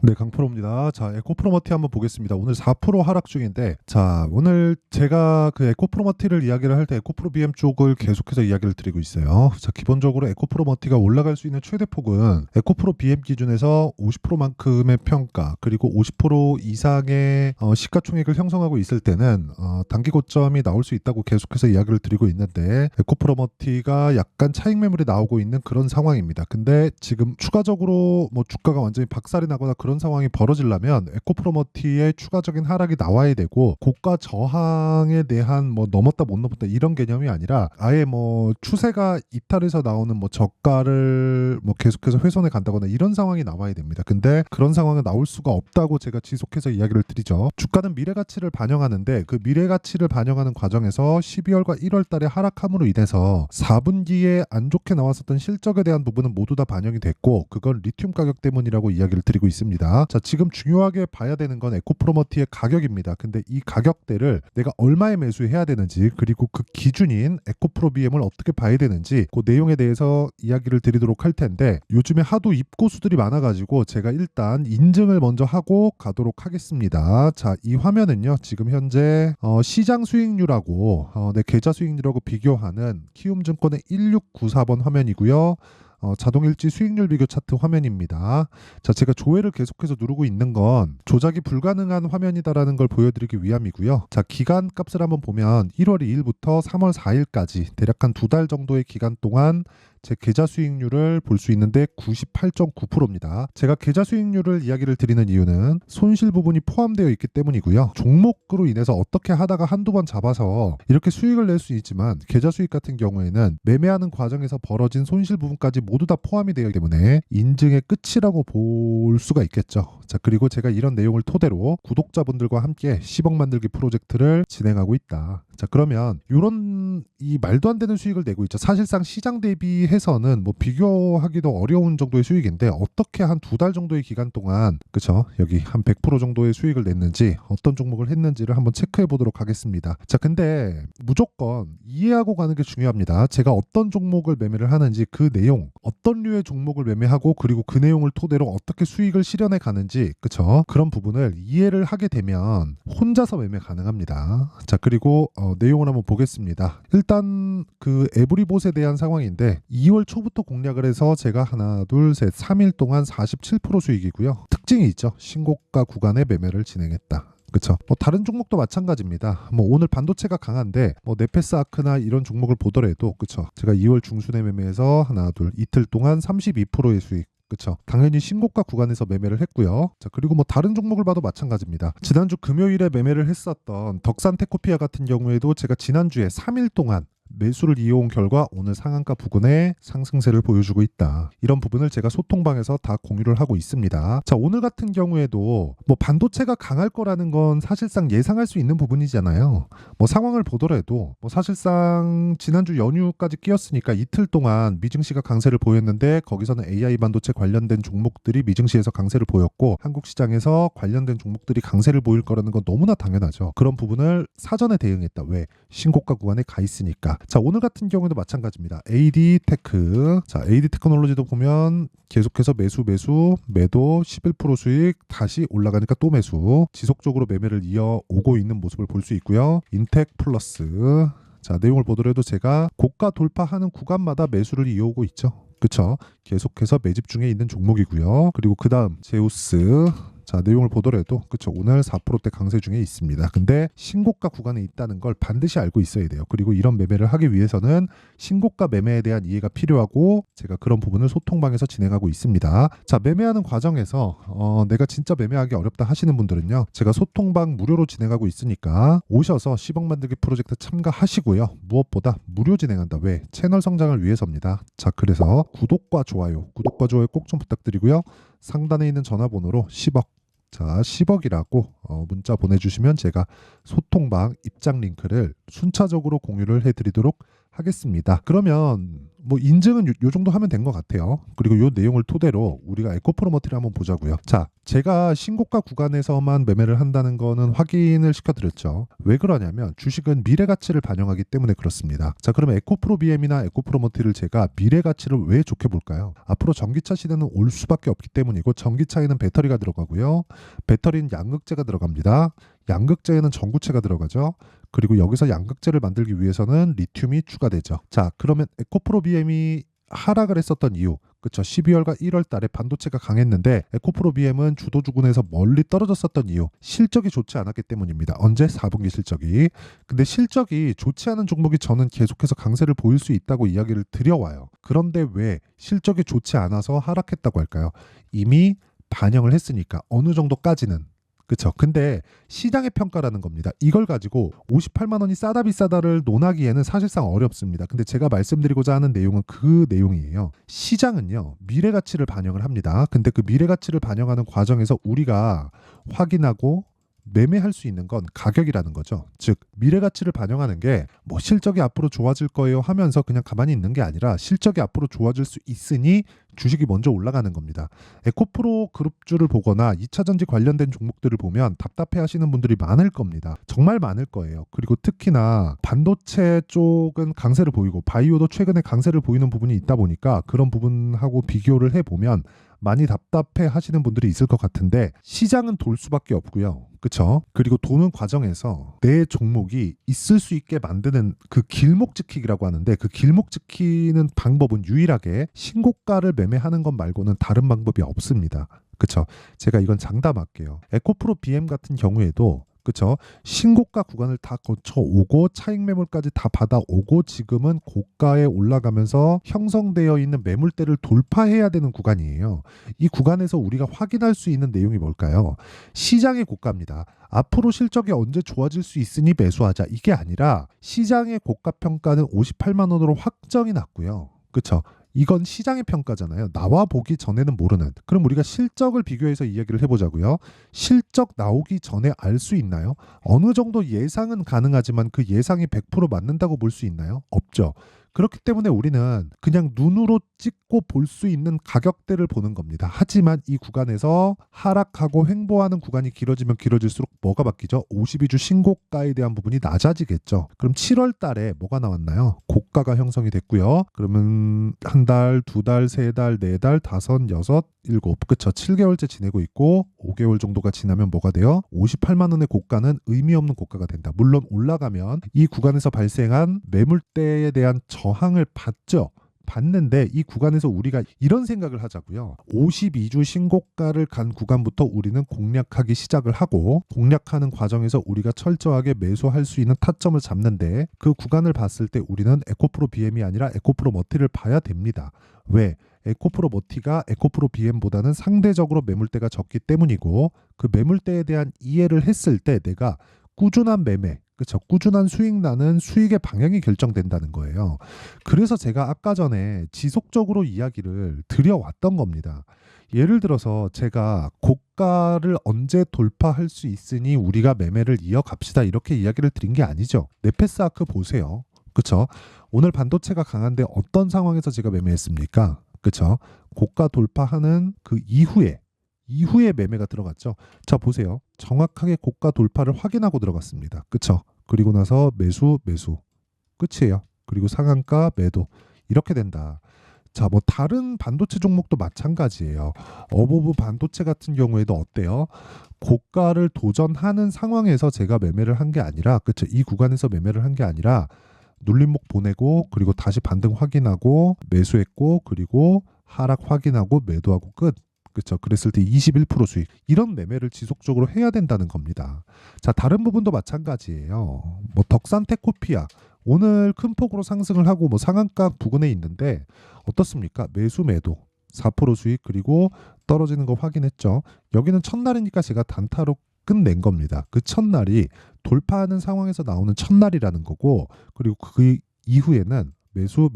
네, 강프로입니다. 자, 에코프로머티 한번 보겠습니다. 오늘 4% 하락 중인데, 자, 오늘 제가 그 에코프로머티를 이야기를 할 때 에코프로 BM 쪽을 계속해서 이야기를 드리고 있어요. 자, 기본적으로 에코프로머티가 올라갈 수 있는 최대 폭은 에코프로 BM 기준에서 50%만큼의 평가, 그리고 50% 이상의 시가총액을 형성하고 있을 때는 단기 고점이 나올 수 있다고 계속해서 이야기를 드리고 있는데, 에코프로머티가 약간 차익 매물이 나오고 있는 그런 상황입니다. 근데 지금 추가적으로 뭐 주가가 완전히 박살이 나거나 그런 상황이 벌어지려면 에코프로머티의 추가적인 하락이 나와야 되고, 고가 저항에 대한 뭐 넘었다 못 넘었다 이런 개념이 아니라 아예 뭐 추세가 이탈해서 나오는 뭐 저가를 뭐 계속해서 훼손해 간다거나 이런 상황이 나와야 됩니다. 근데 그런 상황은 나올 수가 없다고 제가 지속해서 이야기를 드리죠. 주가는 미래 가치를 반영하는데, 그 미래 가치를 반영하는 과정에서 12월과 1월 달에 하락함으로 인해서 4분기에 안 좋게 나왔었던 실적에 대한 부분은 모두 다 반영이 됐고, 그건 리튬 가격 때문이라고 이야기를 드리고 있습니다. 자, 지금 중요하게 봐야 되는 건 에코프로머티의 가격입니다. 근데 이 가격대를 내가 얼마에 매수해야 되는지, 그리고 그 기준인 에코프로 BM을 어떻게 봐야 되는지, 그 내용에 대해서 이야기를 드리도록 할 텐데, 요즘에 하도 입고수들이 많아가지고 제가 일단 인증을 먼저 하고 가도록 하겠습니다. 자, 이 화면은요, 지금 현재 시장 수익률하고 내 계좌 수익률하고 비교하는 키움증권의 1694번 화면이고요. 자동일지 수익률 비교 차트 화면입니다. 자, 제가 조회를 계속해서 누르고 있는 건 조작이 불가능한 화면이다라는 걸 보여드리기 위함이고요. 자, 기간 값을 한번 보면 1월 2일부터 3월 4일까지 대략 한 두 달 정도의 기간 동안 제 계좌 수익률을 볼 수 있는데 98.9%입니다. 제가 계좌 수익률을 이야기를 드리는 이유는 손실 부분이 포함되어 있기 때문이고요. 종목으로 인해서 어떻게 하다가 한두 번 잡아서 이렇게 수익을 낼 수 있지만, 계좌 수익 같은 경우에는 매매하는 과정에서 벌어진 손실 부분까지 모두 다 포함이 되어 있기 때문에 인증의 끝이라고 볼 수가 있겠죠. 자, 그리고 제가 이런 내용을 토대로 구독자분들과 함께 10억 만들기 프로젝트를 진행하고 있다. 자, 그러면 이런 이 말도 안 되는 수익을 내고 있죠. 사실상 시장 대비해서는 뭐 비교하기도 어려운 정도의 수익인데, 어떻게 한 두 달 정도의 기간 동안, 그쵸, 여기 한 100% 정도의 수익을 냈는지, 어떤 종목을 했는지를 한번 체크해 보도록 하겠습니다. 자, 근데 무조건 이해하고 가는 게 중요합니다. 제가 어떤 종목을 매매를 하는지, 그 내용, 어떤 류의 종목을 매매하고, 그리고 그 내용을 토대로 어떻게 수익을 실현해 가는지, 그쵸, 그런 부분을 이해를 하게 되면 혼자서 매매 가능합니다. 자, 그리고 내용을 한번 보겠습니다. 일단 그 에브리봇에 대한 상황인데, 2월 초부터 공략을 해서 제가 하나 둘 셋 3일 동안 47% 수익이고요. 특징이 있죠. 신고가 구간에 매매를 진행했다. 그렇죠. 뭐 다른 종목도 마찬가지입니다. 뭐 오늘 반도체가 강한데 뭐 네페스 아크나 이런 종목을 보더라도, 그렇죠, 제가 2월 중순에 매매해서 하나 둘 이틀 동안 32%의 수익. 그렇죠. 당연히 신고가 구간에서 매매를 했고요. 자, 그리고 뭐 다른 종목을 봐도 마찬가지입니다. 지난주 금요일에 매매를 했었던 덕산테코피아 같은 경우에도 제가 지난주에 3일 동안 매수를 이어온 결과 오늘 상한가 부근에 상승세를 보여주고 있다. 이런 부분을 제가 소통방에서 다 공유를 하고 있습니다. 자, 오늘 같은 경우에도 뭐 반도체가 강할 거라는 건 사실상 예상할 수 있는 부분이잖아요. 뭐 상황을 보더라도 뭐 사실상 지난주 연휴까지 끼었으니까 이틀 동안 미증시가 강세를 보였는데, 거기서는 AI 반도체 관련된 종목들이 미증시에서 강세를 보였고, 한국 시장에서 관련된 종목들이 강세를 보일 거라는 건 너무나 당연하죠. 그런 부분을 사전에 대응했다. 왜? 신고가 구간에 가 있으니까. 자, 오늘 같은 경우에도 마찬가지입니다. AD테크. 자, AD테크놀로지도 보면 계속해서 매도 11% 수익, 다시 올라가니까 또 매수, 지속적으로 매매를 이어오고 있는 모습을 볼 수 있고요. 인텍플러스. 자, 내용을 보더라도 제가 고가 돌파하는 구간마다 매수를 이어오고 있죠. 그쵸? 계속해서 매집 중에 있는 종목이고요. 그리고 그 다음 제우스. 자, 내용을 보더라도, 그쵸, 오늘 4%대 강세 중에 있습니다. 근데 신고가 구간에 있다는 걸 반드시 알고 있어야 돼요. 그리고 이런 매매를 하기 위해서는 신고가 매매에 대한 이해가 필요하고, 제가 그런 부분을 소통방에서 진행하고 있습니다. 자, 매매하는 과정에서 내가 진짜 매매하기 어렵다 하시는 분들은요, 제가 소통방 무료로 진행하고 있으니까 오셔서 10억 만들기 프로젝트 참가하시고요. 무엇보다 무료 진행한다. 왜? 채널 성장을 위해서입니다. 자, 그래서 구독과 좋아요 꼭 좀 부탁드리고요. 상단에 있는 전화번호로 10억, 자, 10억이라고 문자 보내주시면 제가 소통방 입장 링크를 순차적으로 공유를 해드리도록 하겠습니다. 그러면 뭐 인증은 요 정도 하면 된 것 같아요. 그리고 요 내용을 토대로 우리가 에코프로머티를 한번 보자고요. 자, 제가 신고가 구간에서만 매매를 한다는 거는 확인을 시켜드렸죠. 왜 그러냐면 주식은 미래 가치를 반영하기 때문에 그렇습니다. 자, 그러면 에코프로 BM이나 에코프로머티를 제가 미래 가치를 왜 좋게 볼까요? 앞으로 전기차 시대는 올 수밖에 없기 때문이고, 전기차에는 배터리가 들어가고요. 배터리는 양극재가 들어갑니다. 양극재에는 전구체가 들어가죠. 그리고 여기서 양극재를 만들기 위해서는 리튬이 추가되죠. 자, 그러면 에코프로 BM이 하락을 했었던 이유, 그쵸? 12월과 1월 달에 반도체가 강했는데 에코프로 BM은 주도주군에서 멀리 떨어졌었던 이유, 실적이 좋지 않았기 때문입니다. 언제? 4분기 실적이. 근데 실적이 좋지 않은 종목이 저는 계속해서 강세를 보일 수 있다고 이야기를 드려와요. 그런데 왜 실적이 좋지 않아서 하락했다고 할까요? 이미 반영을 했으니까 어느 정도까지는. 그쵸. 근데 시장의 평가라는 겁니다. 이걸 가지고 58만 원이 싸다 비싸다를 논하기에는 사실상 어렵습니다. 근데 제가 말씀드리고자 하는 내용은 그 내용이에요. 시장은요, 미래 가치를 반영을 합니다. 근데 그 미래 가치를 반영하는 과정에서 우리가 확인하고 매매할 수 있는 건 가격이라는 거죠. 즉 미래 가치를 반영하는 게 뭐 실적이 앞으로 좋아질 거예요 하면서 그냥 가만히 있는 게 아니라 실적이 앞으로 좋아질 수 있으니 주식이 먼저 올라가는 겁니다. 에코프로 그룹주를 보거나 2차전지 관련된 종목들을 보면 답답해 하시는 분들이 많을 겁니다. 정말 많을 거예요. 그리고 특히나 반도체 쪽은 강세를 보이고 바이오도 최근에 강세를 보이는 부분이 있다 보니까 그런 부분하고 비교를 해보면 많이 답답해 하시는 분들이 있을 것 같은데, 시장은 돌 수밖에 없고요. 그쵸? 그리고 도는 과정에서 내 종목이 있을 수 있게 만드는 그 길목 지키기라고 하는데, 그 길목 지키는 방법은 유일하게 신고가를 매매하는 것 말고는 다른 방법이 없습니다. 그쵸? 제가 이건 장담할게요. 에코프로 BM 같은 경우에도 그쵸? 신고가 구간을 다 거쳐오고 차익 매물까지 다 받아오고 지금은 고가에 올라가면서 형성되어 있는 매물대를 돌파해야 되는 구간이에요. 이 구간에서 우리가 확인할 수 있는 내용이 뭘까요? 시장의 고가입니다. 앞으로 실적이 언제 좋아질 수 있으니 매수하자, 이게 아니라 시장의 고가 평가는 58만 원으로 확정이 났고요. 그쵸? 이건 시장의 평가잖아요. 나와 보기 전에는 모르는. 그럼 우리가 실적을 비교해서 이야기를 해보자고요. 실적 나오기 전에 알 수 있나요? 어느 정도 예상은 가능하지만 그 예상이 100% 맞는다고 볼 수 있나요? 없죠. 그렇기 때문에 우리는 그냥 눈으로 찍고 볼 수 있는 가격대를 보는 겁니다. 하지만 이 구간에서 하락하고 횡보하는 구간이 길어지면 길어질수록 뭐가 바뀌죠? 52주 신고가에 대한 부분이 낮아지겠죠. 그럼 7월 달에 뭐가 나왔나요? 고가가 형성이 됐고요. 그러면 한 달, 두 달, 세 달, 네 달, 다섯, 여섯, 일곱, 그쵸? 7개월째 지내고 있고 5개월 정도가 지나면 뭐가 돼요? 58만 원의 고가는 의미 없는 고가가 된다. 물론 올라가면 이 구간에서 발생한 매물대에 대한 저항을 받죠. 받는데 이 구간에서 우리가 이런 생각을 하자고요. 52주 신고가를 간 구간부터 우리는 공략하기 시작을 하고, 공략하는 과정에서 우리가 철저하게 매수할 수 있는 타점을 잡는데, 그 구간을 봤을 때 우리는 에코프로 BM이 아니라 에코프로 머티를 봐야 됩니다. 왜? 에코프로 머티가 에코프로 BM보다는 상대적으로 매물대가 적기 때문이고, 그 매물대에 대한 이해를 했을 때 내가 꾸준한 매매, 그렇죠. 꾸준한 수익 나는 수익의 방향이 결정된다는 거예요. 그래서 제가 아까 전에 지속적으로 이야기를 드려왔던 겁니다. 예를 들어서 제가 고가를 언제 돌파할 수 있으니 우리가 매매를 이어갑시다, 이렇게 이야기를 드린 게 아니죠. 네페스아크 보세요. 그렇죠. 오늘 반도체가 강한데 어떤 상황에서 제가 매매했습니까? 그렇죠. 고가 돌파하는 그 이후에 매매가 들어갔죠. 자, 보세요. 정확하게 고가 돌파를 확인하고 들어갔습니다. 그쵸? 그리고 나서 매수 끝이에요. 그리고 상한가 매도, 이렇게 된다. 자, 뭐 다른 반도체 종목도 마찬가지예요. 어보브 반도체 같은 경우에도 어때요? 고가를 도전하는 상황에서 제가 매매를 한 게 아니라, 그쵸? 이 구간에서 매매를 한 게 아니라 눌림목 보내고 그리고 다시 반등 확인하고 매수했고 그리고 하락 확인하고 매도하고 끝. 그렇죠. 그랬을 때 21% 수익. 이런 매매를 지속적으로 해야 된다는 겁니다. 자, 다른 부분도 마찬가지예요. 뭐 덕산테코피아 오늘 큰 폭으로 상승을 하고 뭐 상한가 부근에 있는데 어떻습니까? 매수 매도 4% 수익, 그리고 떨어지는 거 확인했죠. 여기는 첫날이니까 제가 단타로 끝낸 겁니다. 그 첫날이 돌파하는 상황에서 나오는 첫날이라는 거고, 그리고 그 이후에는 매수.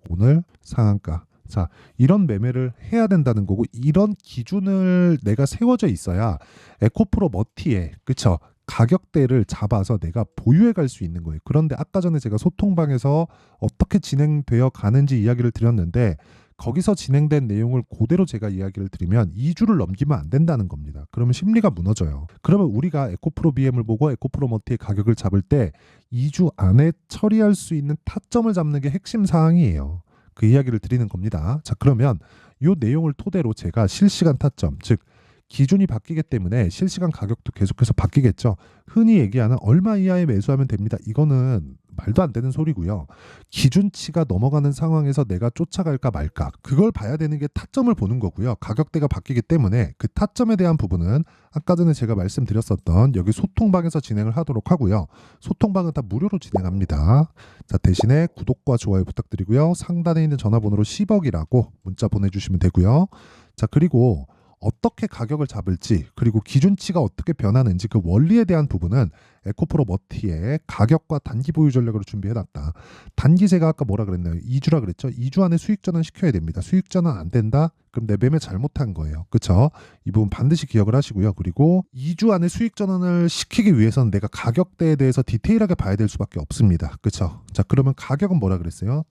오늘 상한가. 자, 이런 매매를 해야 된다는 거고, 이런 기준을 내가 세워져 있어야 에코프로 머티에, 그쵸? 가격대를 잡아서 내가 보유해 갈 수 있는 거예요. 그런데 아까 전에 제가 소통방에서 어떻게 진행되어 가는지 이야기를 드렸는데 거기서 진행된 내용을 그대로 제가 이야기를 드리면 2주를 넘기면 안 된다는 겁니다. 그러면 심리가 무너져요. 그러면 우리가 에코프로 BM을 보고 에코프로 머티의 가격을 잡을 때 2주 안에 처리할 수 있는 타점을 잡는 게 핵심 사항이에요. 그 이야기를 드리는 겁니다. 자, 그러면 이 내용을 토대로 제가 실시간 타점, 즉 기준이 바뀌기 때문에 실시간 가격도 계속해서 바뀌겠죠. 흔히 얘기하는 얼마 이하에 매수하면 됩니다. 이거는 말도 안 되는 소리고요. 기준치가 넘어가는 상황에서 내가 쫓아갈까 말까 그걸 봐야 되는 게 타점을 보는 거고요. 가격대가 바뀌기 때문에 그 타점에 대한 부분은 아까 전에 제가 말씀드렸었던 여기 소통방에서 진행을 하도록 하고요. 소통방은 다 무료로 진행합니다. 자, 대신에 구독과 좋아요 부탁드리고요. 상단에 있는 전화번호로 10억이라고 문자 보내주시면 되고요. 자, 그리고 어떻게 가격을 잡을지 그리고 기준치가 어떻게 변하는지 그 원리에 대한 부분은 에코프로 머티의 가격과 단기 보유 전략으로 준비해놨다. 단기 제가 아까 뭐라 그랬나요? 2주라 그랬죠. 2주 안에 수익 전환 시켜야 됩니다. 수익 전환 안 된다? 그럼 내 매매 잘못한 거예요. 그렇죠? 이 부분 반드시 기억을 하시고요. 그리고 2주 안에 수익 전환을 시키기 위해서는 내가 가격대에 대해서 디테일하게 봐야 될 수밖에 없습니다. 그렇죠? 자, 그러면 가격은 뭐라 그랬어요?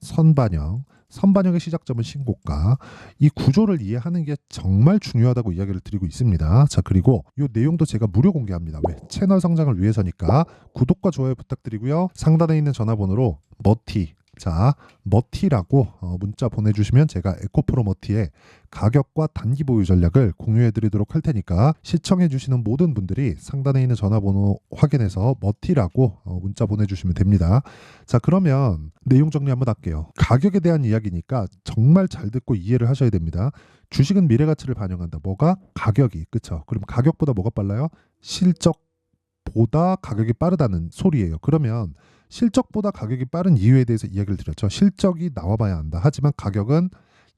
선반영의 시작점은 신고가. 이 구조를 이해하는 게 정말 중요하다고 이야기를 드리고 있습니다. 자, 그리고 이 내용도 제가 무료 공개합니다. 왜? 채널 성장을 위해서니까 구독과 좋아요 부탁드리고요. 상단에 있는 전화번호로 머티라고 문자 보내주시면 제가 에코프로 머티의 가격과 단기 보유 전략을 공유해드리도록 할 테니까 시청해주시는 모든 분들이 상단에 있는 전화번호 확인해서 머티라고 문자 보내주시면 됩니다. 자, 그러면 내용 정리 한번 할게요. 가격에 대한 이야기니까 정말 잘 듣고 이해를 하셔야 됩니다. 주식은 미래 가치를 반영한다. 뭐가? 가격이. 그쵸? 그럼 가격보다 뭐가 빨라요? 실적보다 가격이 빠르다는 소리예요. 그러면 실적보다 가격이 빠른 이유에 대해서 이야기를 드렸죠. 실적이 나와봐야 한다. 하지만 가격은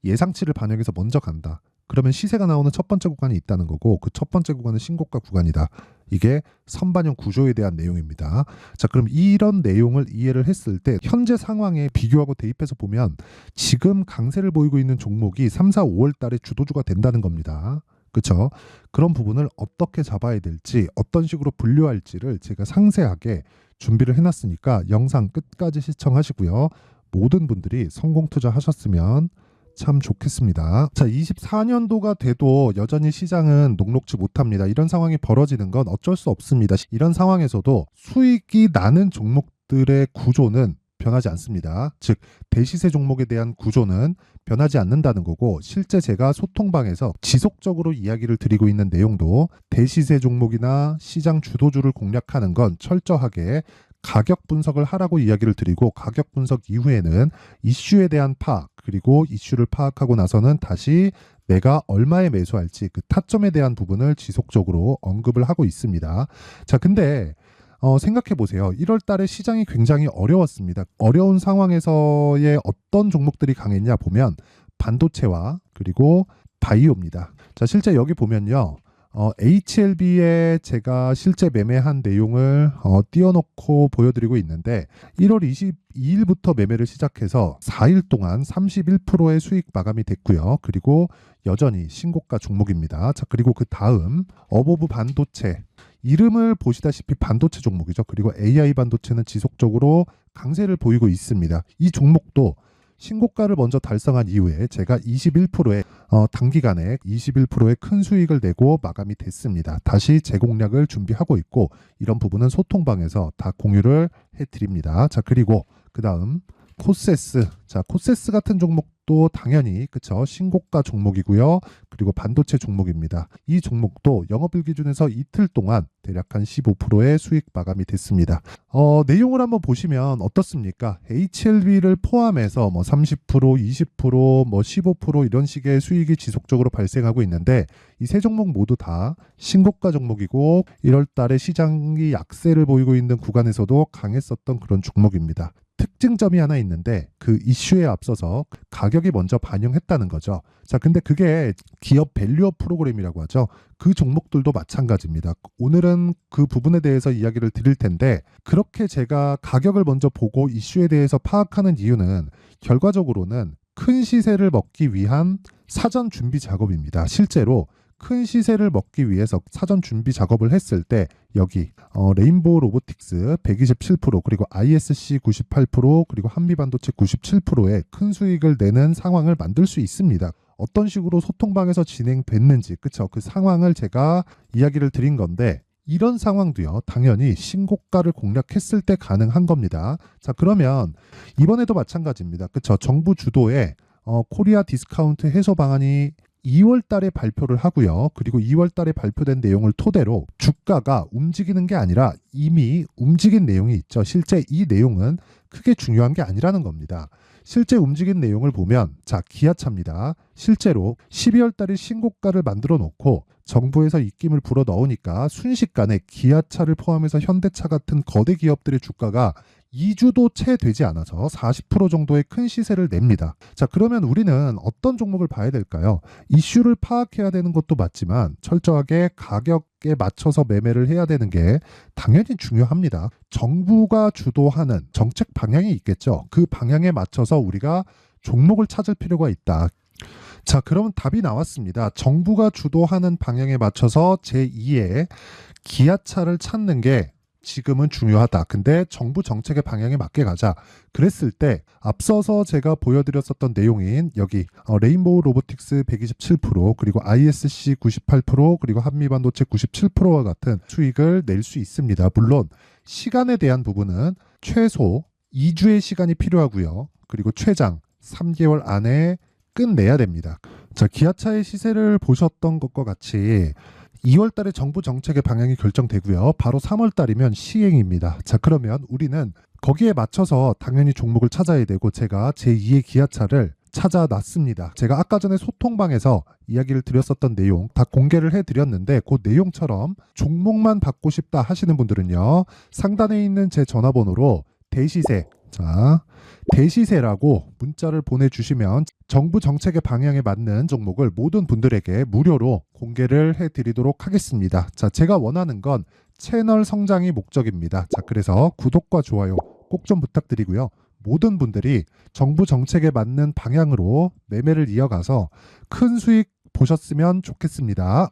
예상치를 반영해서 먼저 간다. 그러면 시세가 나오는 첫 번째 구간이 있다는 거고 그 첫 번째 구간은 신고가 구간이다. 이게 선반영 구조에 대한 내용입니다. 자, 그럼 이런 내용을 이해를 했을 때 현재 상황에 비교하고 대입해서 보면 지금 강세를 보이고 있는 종목이 3, 4, 5월 달에 주도주가 된다는 겁니다. 그렇죠? 그런 부분을 어떻게 잡아야 될지 어떤 식으로 분류할지를 제가 상세하게 준비를 해놨으니까 영상 끝까지 시청하시고요. 모든 분들이 성공 투자하셨으면 참 좋겠습니다. 자, 24년도가 돼도 여전히 시장은 녹록지 못합니다. 이런 상황이 벌어지는 건 어쩔 수 없습니다. 이런 상황에서도 수익이 나는 종목들의 구조는 변하지 않습니다. 즉 대시세 종목에 대한 구조는 변하지 않는다는 거고 실제 제가 소통방에서 지속적으로 이야기를 드리고 있는 내용도 대시세 종목이나 시장 주도주를 공략하는 건 철저하게 가격 분석을 하라고 이야기를 드리고 가격 분석 이후에는 이슈에 대한 파악 그리고 이슈를 파악하고 나서는 다시 내가 얼마에 매수할지 그 타점에 대한 부분을 지속적으로 언급을 하고 있습니다. 자, 근데 생각해 보세요. 1월 달에 시장이 굉장히 어려웠습니다. 어려운 상황에서의 어떤 종목들이 강했냐 보면 반도체와 그리고 바이오입니다. 자, 실제 여기 보면요. HLB에 제가 실제 매매한 내용을 띄워놓고 보여드리고 있는데 1월 22일부터 매매를 시작해서 4일 동안 31%의 수익 마감이 됐고요. 그리고 여전히 신고가 종목입니다. 자, 그리고 그 다음 어보브 반도체 이름을 보시다시피 반도체 종목이죠. 그리고 AI 반도체는 지속적으로 강세를 보이고 있습니다. 이 종목도 신고가를 먼저 달성한 이후에 제가 21%의 단기간에 21%의 큰 수익을 내고 마감이 됐습니다. 다시 재공략을 준비하고 있고 이런 부분은 소통방에서 다 공유를 해드립니다. 자, 그리고 그 다음 코세스. 자, 코세스 같은 종목도 당연히 그쵸 신고가 종목이고요. 그리고 반도체 종목입니다. 이 종목도 영업일 기준에서 이틀 동안 대략 한 15%의 수익 마감이 됐습니다. 내용을 한번 보시면 어떻습니까? HLB를 포함해서 뭐 30%, 20%, 뭐 15% 이런 식의 수익이 지속적으로 발생하고 있는데 이 세 종목 모두 다 신고가 종목이고 1월 달에 시장이 약세를 보이고 있는 구간에서도 강했었던 그런 종목입니다. 특징점이 하나 있는데 그 이슈에 앞서서 가격이 먼저 반영했다는 거죠. 자, 근데 그게 기업 밸류업 프로그램이라고 하죠. 그 종목들도 마찬가지입니다. 오늘은 그 부분에 대해서 이야기를 드릴 텐데 그렇게 제가 가격을 먼저 보고 이슈에 대해서 파악하는 이유는 결과적으로는 큰 시세를 먹기 위한 사전 준비 작업입니다. 실제로 큰 시세를 먹기 위해서 사전 준비 작업을 했을 때 여기 레인보우 로보틱스 127% 그리고 ISC 98% 그리고 한미반도체 97%의 큰 수익을 내는 상황을 만들 수 있습니다. 어떤 식으로 소통방에서 진행됐는지 그쵸? 그 상황을 제가 이야기를 드린 건데 이런 상황도요 당연히 신고가를 공략했을 때 가능한 겁니다. 자 그러면 이번에도 마찬가지입니다. 그쵸? 정부 주도의 코리아 디스카운트 해소 방안이 2월 달에 발표를 하고요. 그리고 2월 달에 발표된 내용을 토대로 주가가 움직이는 게 아니라 이미 움직인 내용이 있죠. 실제 이 내용은 크게 중요한 게 아니라는 겁니다. 실제 움직인 내용을 보면 자 기아차입니다. 실제로 12월 달에 신고가를 만들어 놓고 정부에서 입김을 불어 넣으니까 순식간에 기아차를 포함해서 현대차 같은 거대 기업들의 주가가 2주도 채 되지 않아서 40% 정도의 큰 시세를 냅니다. 자, 그러면 우리는 어떤 종목을 봐야 될까요? 이슈를 파악해야 되는 것도 맞지만 철저하게 가격에 맞춰서 매매를 해야 되는 게 당연히 중요합니다. 정부가 주도하는 정책 방향이 있겠죠. 그 방향에 맞춰서 우리가 종목을 찾을 필요가 있다. 자, 그러면 답이 나왔습니다. 정부가 주도하는 방향에 맞춰서 제2의 기아차를 찾는 게 지금은 중요하다. 근데 정부 정책의 방향에 맞게 가자. 그랬을 때 앞서서 제가 보여드렸었던 내용인 여기 레인보우 로보틱스 127% 그리고 ISC 98% 그리고 한미반도체 97%와 같은 수익을 낼 수 있습니다. 물론 시간에 대한 부분은 최소 2주의 시간이 필요하고요. 그리고 최장 3개월 안에 끝내야 됩니다. 자, 기아차의 시세를 보셨던 것과 같이 2월 달에 정부 정책의 방향이 결정되고요. 바로 3월 달이면 시행입니다. 자, 그러면 우리는 거기에 맞춰서 당연히 종목을 찾아야 되고 제가 제2의 기아차를 찾아놨습니다. 제가 아까 전에 소통방에서 이야기를 드렸었던 내용 다 공개를 해드렸는데 그 내용처럼 종목만 받고 싶다 하시는 분들은요. 상단에 있는 제 전화번호로 대시세 자 대시세라고 문자를 보내주시면 정부 정책의 방향에 맞는 종목을 모든 분들에게 무료로 공개를 해드리도록 하겠습니다. 자, 제가 원하는 건 채널 성장이 목적입니다. 자, 그래서 구독과 좋아요 꼭 좀 부탁드리고요. 모든 분들이 정부 정책에 맞는 방향으로 매매를 이어가서 큰 수익 보셨으면 좋겠습니다.